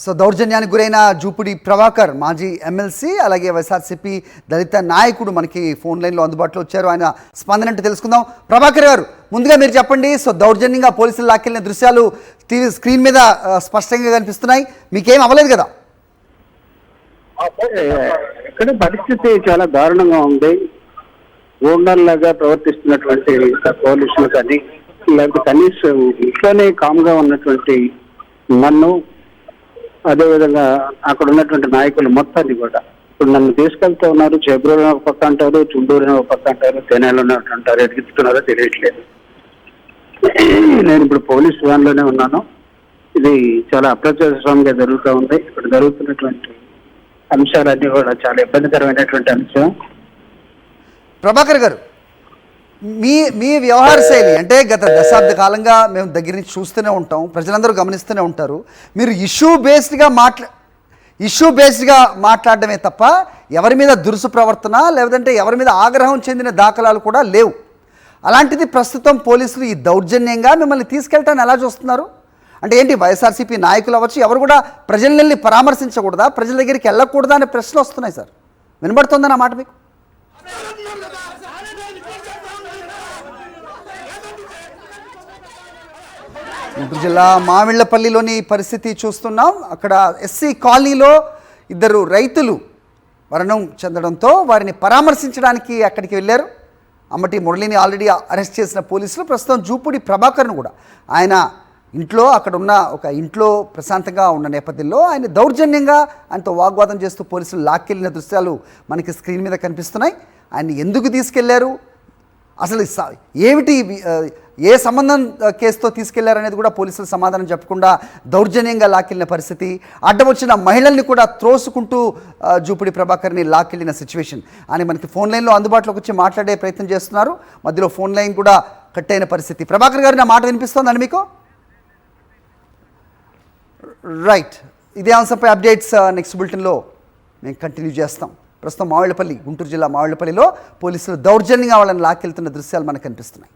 So దౌర్జన్యానికి గురైన జూపుడి ప్రభాకర్ మాజీ MLC అలాగే వైఎస్ఆర్సీపీ దళిత నాయకుడు మనకి ఫోన్ లైన్లో అందుబాటులో వచ్చారు. ఆయన స్పందన అంటే తెలుసుకుందాం. ప్రభాకర్ గారు, ముందుగా మీరు చెప్పండి. సో దౌర్జన్యంగా పోలీసులు లాక్కెళ్ళిన దృశ్యాలు టీవీ స్క్రీన్ మీద స్పష్టంగా కనిపిస్తున్నాయి. మీకేం అవ్వలేదు కదా? ఇక్కడ పరిస్థితి చాలా దారుణంగా ఉంది. గూండాల్లాగా ప్రవర్తిస్తున్నటువంటి పోలీసులు కానీ, లేకపోతే కనీసం ఇంట్లోనే కామ్గా ఉన్నటువంటి నన్ను, అదేవిధంగా అక్కడ ఉన్నటువంటి నాయకులు మొత్తాన్ని కూడా ఇప్పుడు నన్ను తీసుకెళ్తూ ఉన్నారు. చేబ్రోలు ఒక పక్క అంటారు, చుండూరు ఒక పక్క అంటారు, తెనాలి అంటారు. ఎదిగిస్తున్నారో తెలియట్లేదు. నేను ఇప్పుడు పోలీస్ వ్యాన్లోనే ఉన్నాను. ఇది చాలా అప్రజాస్వామ్యంగా జరుగుతూ ఉంది. ఇక్కడ జరుగుతున్నటువంటి అంశాలన్నీ కూడా చాలా ఇబ్బందికరమైనటువంటి అంశం. ప్రభాకర్ గారు, మీ వ్యవహార శైలి అంటే గత దశాబ్ద కాలంగా మేము దగ్గర నుంచి చూస్తూనే ఉంటాం, ప్రజలందరూ గమనిస్తూనే ఉంటారు. మీరు ఇష్యూ బేస్డ్గా మాట్లాడడమే తప్ప ఎవరి మీద దురుసు ప్రవర్తన లేదంటే ఎవరి మీద ఆగ్రహం చెందిన దాఖలాలు కూడా లేవు. అలాంటిది ప్రస్తుతం పోలీసులు ఈ దౌర్జన్యంగా మిమ్మల్ని తీసుకెళ్ళటాన్ని ఎలా చూస్తున్నారు? అంటే ఏంటి, వైఎస్ఆర్సీపీ నాయకులు అవ్వచ్చు ఎవరు కూడా ప్రజల్ని వెళ్ళి పరామర్శించకూడదా, ప్రజల దగ్గరికి వెళ్ళకూడదా అనే ప్రశ్నలు వస్తున్నాయి సార్. వినబడుతుందా నా మాట మీకు? గుంటూరు జిల్లా మామిళ్లపల్లిలోని పరిస్థితి చూస్తున్నాం. అక్కడ ఎస్సీ కాలనీలో ఇద్దరు రైతులు మరణం చెందడంతో వారిని పరామర్శించడానికి అక్కడికి వెళ్ళారు. అమ్మటి మురళిని ఆల్రెడీ అరెస్ట్ చేసిన పోలీసులు ప్రస్తుతం జూపుడి ప్రభాకర్ను కూడా ఆయన ఇంట్లో, అక్కడ ఉన్న ఒక ఇంట్లో ప్రశాంతంగా ఉన్న నేపథ్యంలో ఆయన దౌర్జన్యంగా ఆయనతో వాగ్వాదం చేస్తూ పోలీసులు లాక్కెళ్ళిన దృశ్యాలు మనకి స్క్రీన్ మీద కనిపిస్తున్నాయి. ఆయన ఎందుకు తీసుకెళ్లారు, అసలు ఏమిటి, ఏ సంబంధం కేసుతో తీసుకెళ్లారనేది కూడా పోలీసులు సమాధానం చెప్పకుండా దౌర్జన్యంగా లాక్కెళ్ళిన పరిస్థితి. అడ్డం వచ్చిన మహిళల్ని కూడా త్రోసుకుంటూ జూపుడి ప్రభాకర్ని లాక్కెళ్ళిన సిచ్యువేషన్ అని మనకి ఫోన్ లైన్లో అందుబాటులోకి వచ్చి మాట్లాడే ప్రయత్నం చేస్తున్నారు. మధ్యలో ఫోన్ లైన్ కూడా కట్ అయిన పరిస్థితి. ప్రభాకర్ గారు, నా మాట వినిపిస్తోందని మీకు? రైట్, ఇదే అంశంపై అప్డేట్స్ నెక్స్ట్ బులెటిన్లో మేము కంటిన్యూ చేస్తాం. ప్రస్తుతం మామిళ్లపల్లి, గుంటూరు జిల్లా మామిళ్లపల్లిలో పోలీసులు దౌర్జన్యంగా వాళ్ళని లాక్కెళ్తున్న దృశ్యాలు మనకు కనిపిస్తున్నాయి.